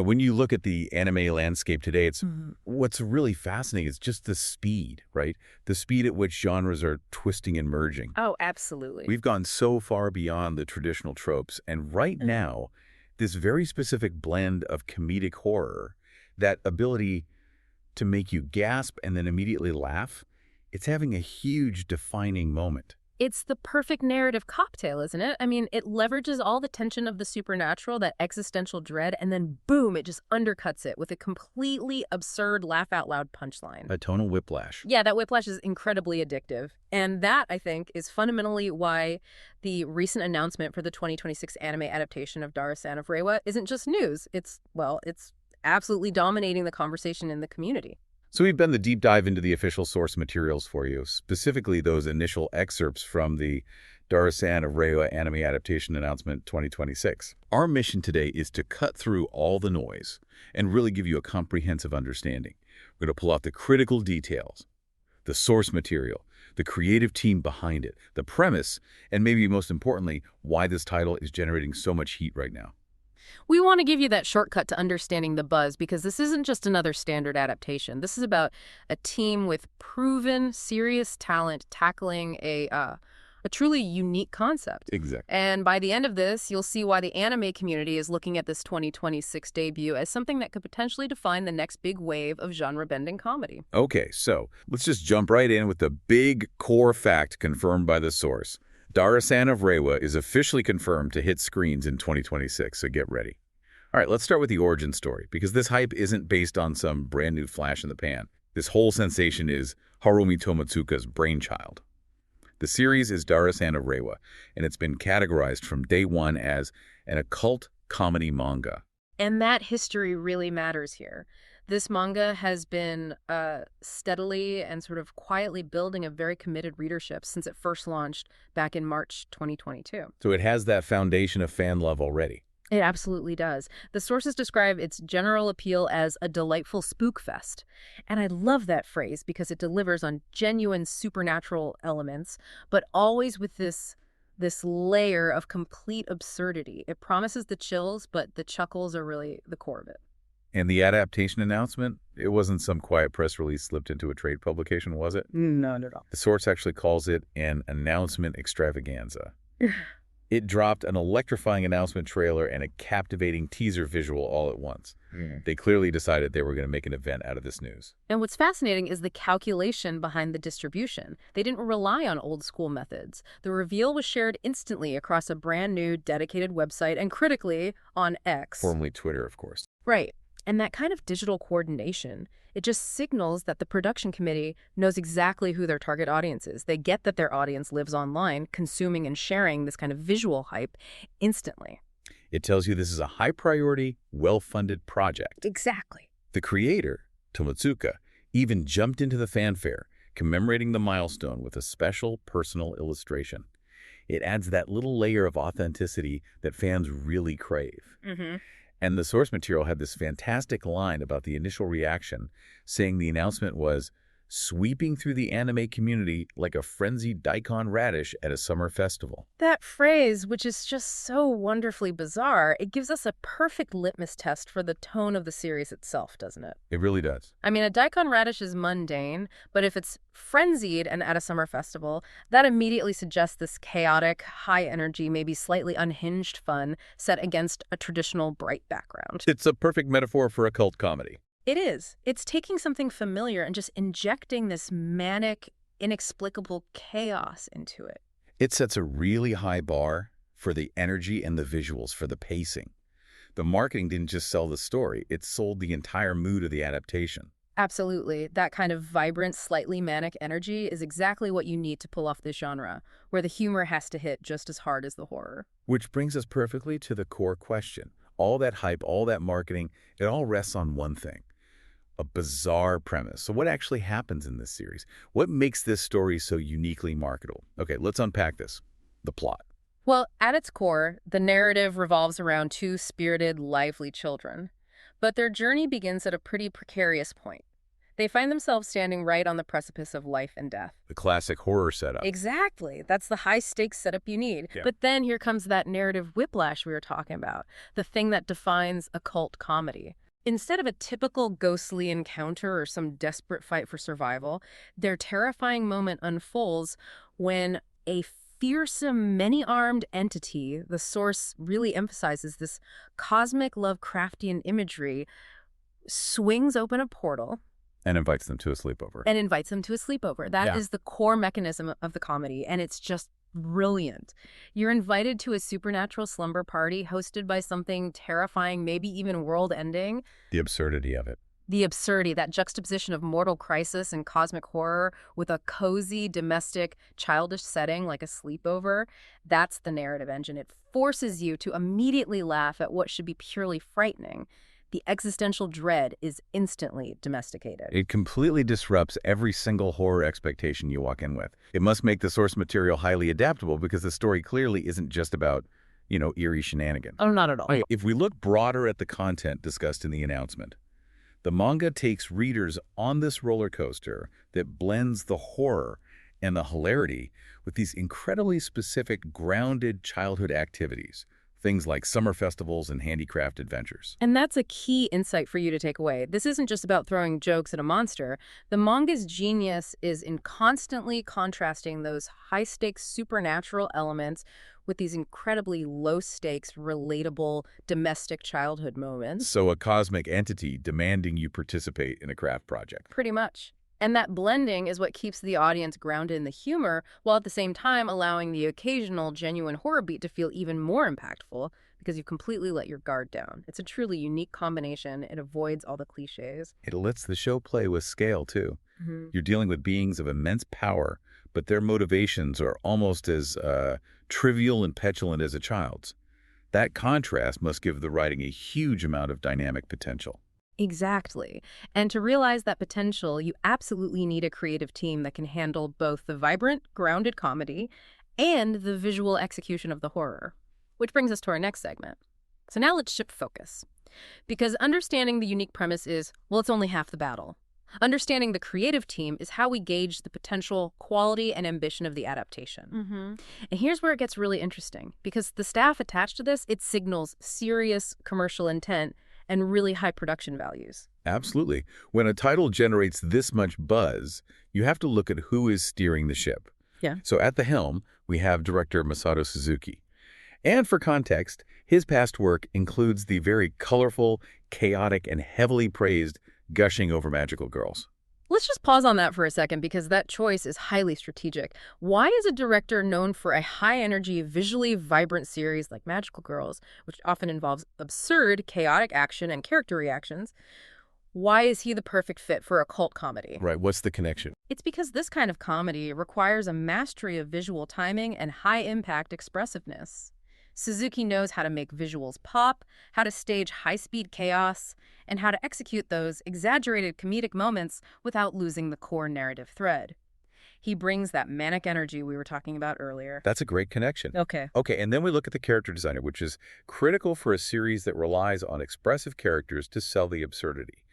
When you look at the anime landscape today, Mhm. what's really fascinating is just the speed, right? The speed at which genres are twisting and merging. Oh, absolutely. We've gone so far beyond the traditional tropes, and right now, this very specific blend of comedic horror, that ability to make you gasp and then immediately laugh, it's having a huge defining moment. It's the perfect narrative cocktail, isn't it? I mean, it leverages all the tension of the supernatural, that existential dread, and then boom, it just undercuts it with a completely absurd laugh-out-loud punchline. A tonal whiplash. Yeah, that whiplash is incredibly addictive. And that, I think, is fundamentally why the recent announcement for the 2026 anime adaptation of Dara-san of Reiwa isn't just news. It's absolutely dominating the conversation in the community. So we've done the deep dive into the official source materials for you, specifically those initial excerpts from the Dara-san of Reiwa anime adaptation announcement 2026. Our mission today is to cut through all the noise and really give you a comprehensive understanding. We're going to pull out the critical details, the source material, the creative team behind it, the premise, and maybe most importantly, why this title is generating so much heat right now. We want to give you that shortcut to understanding the buzz because this isn't just another standard adaptation. This is about a team with proven, serious talent tackling a truly unique concept. Exactly. And by the end of this, you'll see why the anime community is looking at this 2026 debut as something that could potentially define the next big wave of genre-bending comedy. Okay, so let's just jump right in with the big core fact confirmed by the source. Dara-san of Reiwa is officially confirmed to hit screens in 2026, so get ready. All right, let's start with the origin story, because this hype isn't based on some brand new flash in the pan. This whole sensation is Haruomi Tomotsuka's brainchild. The series is Dara-san of Reiwa, and it's been categorized from day one as an occult comedy manga. And that history really matters here. This manga has been steadily and sort of quietly building a very committed readership since it first launched back in March 2022. So it has that foundation of fan love already. It absolutely does. The sources describe its general appeal as a delightful spook fest. And I love that phrase because it delivers on genuine supernatural elements, but always with this layer of complete absurdity. It promises the chills, but the chuckles are really the core of it. And the adaptation announcement, it wasn't some quiet press release slipped into a trade publication, was it? No, not at all. The source actually calls it an announcement extravaganza. It dropped an electrifying announcement trailer and a captivating teaser visual all at once. They clearly decided they were going to make an event out of this news. And what's fascinating is the calculation behind the distribution. They didn't rely on old school methods. The reveal was shared instantly across a brand new dedicated website and critically on X. Formerly Twitter, of course. Right. And that kind of digital coordination, it just signals that the production committee knows exactly who their target audience is. They get that their audience lives online, consuming and sharing this kind of visual hype instantly. It tells you this is a high-priority, well-funded project. Exactly. The creator, Tomotsuka, even jumped into the fanfare, commemorating the milestone with a special personal illustration. It adds that little layer of authenticity that fans really crave. And the source material had this fantastic line about the initial reaction, saying the announcement was sweeping through the anime community like a frenzied daikon radish at a summer festival. That phrase, which is just so wonderfully bizarre, it gives us a perfect litmus test for the tone of the series itself, doesn't it? It really does. I mean, a daikon radish is mundane, but if it's frenzied and at a summer festival, that immediately suggests this chaotic, high-energy, maybe slightly unhinged fun set against a traditional bright background. It's a perfect metaphor for a cult comedy. It is. It's taking something familiar and just injecting this manic, inexplicable chaos into it. It sets a really high bar for the energy and the visuals, for the pacing. The marketing didn't just sell the story, it sold the entire mood of the adaptation. Absolutely. That kind of vibrant, slightly manic energy is exactly what you need to pull off this genre, where the humor has to hit just as hard as the horror. Which brings us perfectly to the core question. All that hype, all that marketing, it all rests on one thing. A bizarre premise. So what actually happens in this series? What makes this story so uniquely marketable? Okay, let's unpack this. The plot. Well, at its core, the narrative revolves around two spirited, lively children. But their journey begins at a pretty precarious point. They find themselves standing right on the precipice of life and death. The classic horror setup. Exactly. That's the high-stakes setup you need. Yeah. But then here comes that narrative whiplash we were talking about, the thing that defines occult comedy. Instead of a typical ghostly encounter or some desperate fight for survival, their terrifying moment unfolds when a fearsome, many-armed entity, the source really emphasizes this cosmic Lovecraftian imagery, swings open a portal And invites them to a sleepover. and invites them to a sleepover. That is the core mechanism of the comedy, and it's just brilliant. You're invited to a supernatural slumber party hosted by something terrifying, maybe even world-ending. The absurdity of it. The absurdity, that juxtaposition of mortal crisis and cosmic horror with a cozy, domestic, childish setting like a sleepover, that's the narrative engine. It forces you to immediately laugh at what should be purely frightening. The existential dread is instantly domesticated. It completely disrupts every single horror expectation you walk in with. It must make the source material highly adaptable because the story clearly isn't just about, eerie shenanigans. Oh, not at all. If we look broader at the content discussed in the announcement, the manga takes readers on this roller coaster that blends the horror and the hilarity with these incredibly specific, grounded childhood activities. Things like summer festivals and handicraft adventures. And that's a key insight for you to take away. This isn't just about throwing jokes at a monster. The manga's genius is in constantly contrasting those high-stakes supernatural elements with these incredibly low-stakes, relatable, domestic childhood moments. So a cosmic entity demanding you participate in a craft project. Pretty much. And that blending is what keeps the audience grounded in the humor, while at the same time allowing the occasional genuine horror beat to feel even more impactful because you've completely let your guard down. It's a truly unique combination. It avoids all the cliches. It lets the show play with scale, too. Mm-hmm. You're dealing with beings of immense power, but their motivations are almost as trivial and petulant as a child's. That contrast must give the writing a huge amount of dynamic potential. Exactly. And to realize that potential, you absolutely need a creative team that can handle both the vibrant, grounded comedy and the visual execution of the horror. Which brings us to our next segment. So now let's shift focus. Because understanding the unique premise is, well, it's only half the battle. Understanding the creative team is how we gauge the potential, quality, and ambition of the adaptation. Mm-hmm. And here's where it gets really interesting. Because the staff attached to this, it signals serious commercial intent and really high production values. Absolutely. When a title generates this much buzz, you have to look at who is steering the ship. Yeah. So at the helm, we have director Masato Suzuki. And for context, his past work includes the very colorful, chaotic, and heavily praised Gushing Over Magical Girls. Let's just pause on that for a second because that choice is highly strategic. Why is a director known for a high-energy, visually vibrant series like Magical Girls, which often involves absurd, chaotic action and character reactions, why is he the perfect fit for a cult comedy? Right, what's the connection? It's because this kind of comedy requires a mastery of visual timing and high-impact expressiveness. Suzuki knows how to make visuals pop, how to stage high-speed chaos, and how to execute those exaggerated comedic moments without losing the core narrative thread. He brings that manic energy we were talking about earlier. That's a great connection. Okay. Okay, and then we look at the character designer, which is critical for a series that relies on expressive characters to sell the absurdity.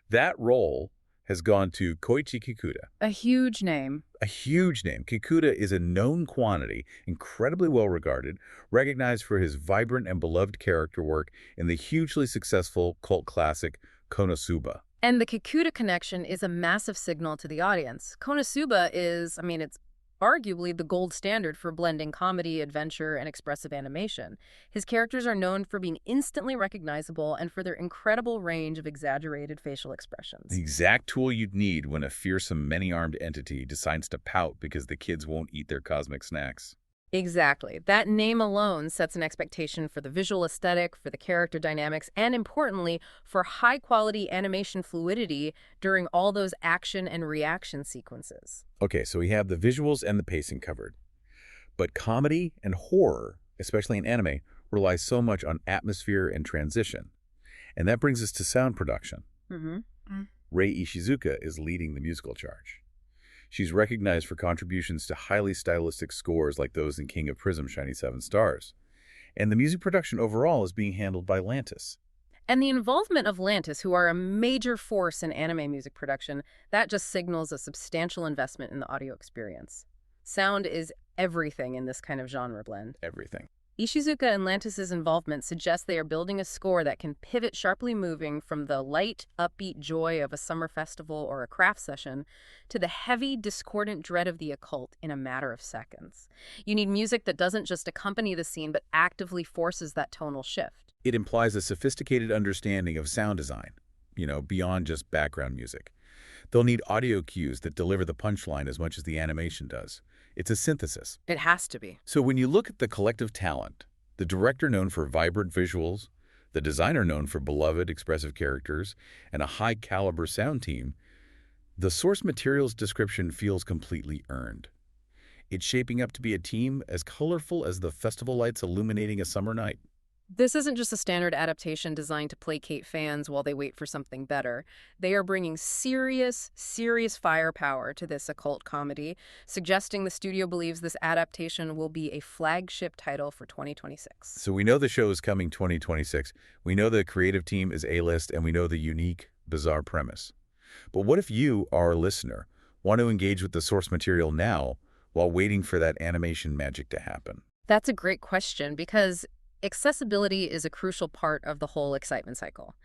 That role has gone to Koichi Kikuta. A huge name. A huge name. Kikuta is a known quantity, incredibly well-regarded, recognized for his vibrant and beloved character work in the hugely successful cult classic Konosuba. And the Kikuta connection is a massive signal to the audience. Konosuba is, it's arguably the gold standard for blending comedy, adventure, and expressive animation. His characters are known for being instantly recognizable and for their incredible range of exaggerated facial expressions. The exact tool you'd need when a fearsome, many-armed entity decides to pout because the kids won't eat their cosmic snacks. Exactly. That name alone sets an expectation for the visual aesthetic, for the character dynamics, and importantly, for high-quality animation fluidity during all those action and reaction sequences. Okay, so we have the visuals and the pacing covered. But comedy and horror, especially in anime, relies so much on atmosphere and transition. And that brings us to sound production. Mm-hmm. Rei Ishizuka is leading the musical charge. She's recognized for contributions to highly stylistic scores like those in King of Prism, Shiny Seven Stars. And the music production overall is being handled by Lantis. And the involvement of Lantis, who are a major force in anime music production, that just signals a substantial investment in the audio experience. Sound is everything in this kind of genre blend. Everything. Ishizuka and Lantis' involvement suggests they are building a score that can pivot sharply, moving from the light, upbeat joy of a summer festival or a craft session to the heavy, discordant dread of the occult in a matter of seconds. You need music that doesn't just accompany the scene but actively forces that tonal shift. It implies a sophisticated understanding of sound design, beyond just background music. They'll need audio cues that deliver the punchline as much as the animation does. It's a synthesis. It has to be. So when you look at the collective talent, the director known for vibrant visuals, the designer known for beloved, expressive characters, and a high-caliber sound team, the source material's description feels completely earned. It's shaping up to be a team as colorful as the festival lights illuminating a summer night. This isn't just a standard adaptation designed to placate fans while they wait for something better. They are bringing serious firepower to this occult comedy, suggesting the studio believes this adaptation will be a flagship title for 2026. So we know the show is coming 2026. We know the creative team is A-list, and we know the unique, bizarre premise. But what if you, our listener, want to engage with the source material now while waiting for that animation magic to happen? That's a great question because accessibility is a crucial part of the whole excitement cycle.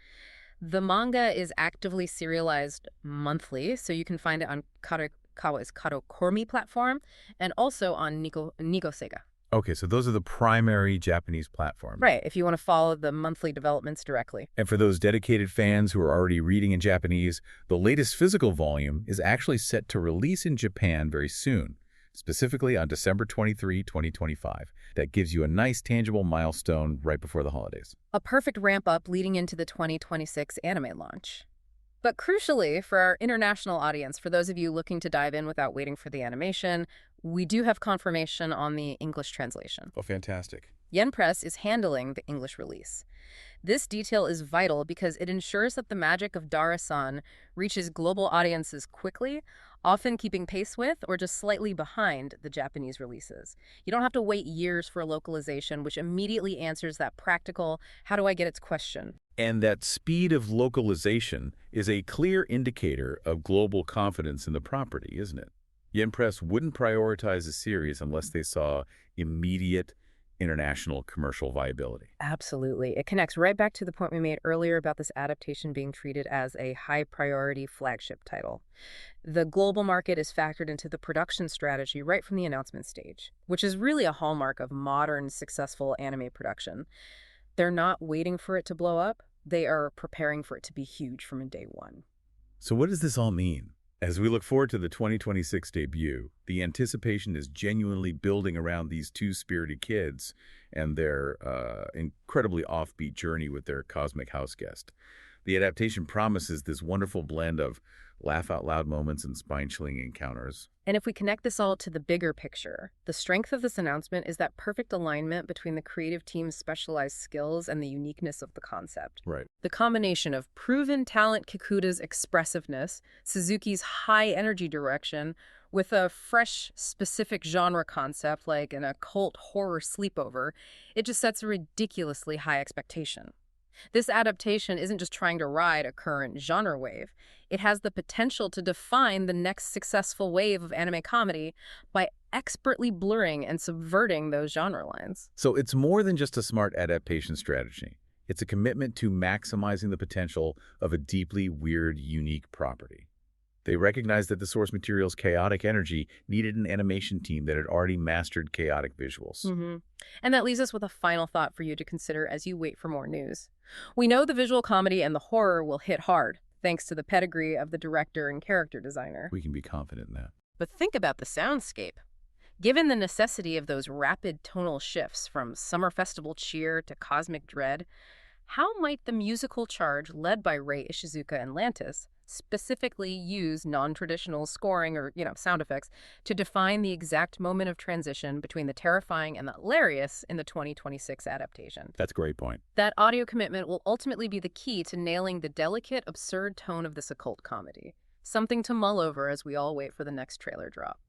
The manga is actively serialized monthly, so you can find it on Kadokawa's Kadokormi platform and also on Nigo Sega. Okay, so those are the primary Japanese platforms. Right, if you want to follow the monthly developments directly. And for those dedicated fans who are already reading in Japanese, the latest physical volume is actually set to release in Japan very soon, specifically on December 23, 2025. That gives you a nice, tangible milestone right before the holidays. A perfect ramp-up leading into the 2026 anime launch. But crucially, for our international audience, for those of you looking to dive in without waiting for the animation, we do have confirmation on the English translation. Oh, fantastic. Yen Press is handling the English release. This detail is vital because it ensures that the magic of Dara-san reaches global audiences quickly, often keeping pace with or just slightly behind the Japanese releases. You don't have to wait years for a localization, which immediately answers that practical, how do I get its question? And that speed of localization is a clear indicator of global confidence in the property, isn't it? Yen Press wouldn't prioritize a series unless they saw immediate international commercial viability. Absolutely. It connects right back to the point we made earlier about this adaptation being treated as a high-priority flagship title. The global market is factored into the production strategy right from the announcement stage, which is really a hallmark of modern, successful anime production. They're not waiting for it to blow up. They are preparing for it to be huge from day one. So what does this all mean? As we look forward to the 2026 debut, the anticipation is genuinely building around these two spirited kids and their incredibly offbeat journey with their cosmic house guest. The adaptation promises this wonderful blend of laugh-out-loud moments and spine-chilling encounters. And if we connect this all to the bigger picture, the strength of this announcement is that perfect alignment between the creative team's specialized skills and the uniqueness of the concept. Right. The combination of proven talent Kikuta's expressiveness, Suzuki's high-energy direction, with a fresh, specific genre concept like an occult horror sleepover, it just sets a ridiculously high expectation. This adaptation isn't just trying to ride a current genre wave. It has the potential to define the next successful wave of anime comedy by expertly blurring and subverting those genre lines. So it's more than just a smart adaptation strategy. It's a commitment to maximizing the potential of a deeply weird, unique property. They recognized that the source material's chaotic energy needed an animation team that had already mastered chaotic visuals. And that leaves us with a final thought for you to consider as you wait for more news. We know the visual comedy and the horror will hit hard, thanks to the pedigree of the director and character designer. We can be confident in that. But think about the soundscape. Given the necessity of those rapid tonal shifts from summer festival cheer to cosmic dread, how might the musical charge led by Rei Ishizuka and Lantis specifically use non-traditional scoring or, sound effects to define the exact moment of transition between the terrifying and the hilarious in the 2026 adaptation? That's a great point. That audio commitment will ultimately be the key to nailing the delicate, absurd tone of this occult comedy. Something to mull over as we all wait for the next trailer drop.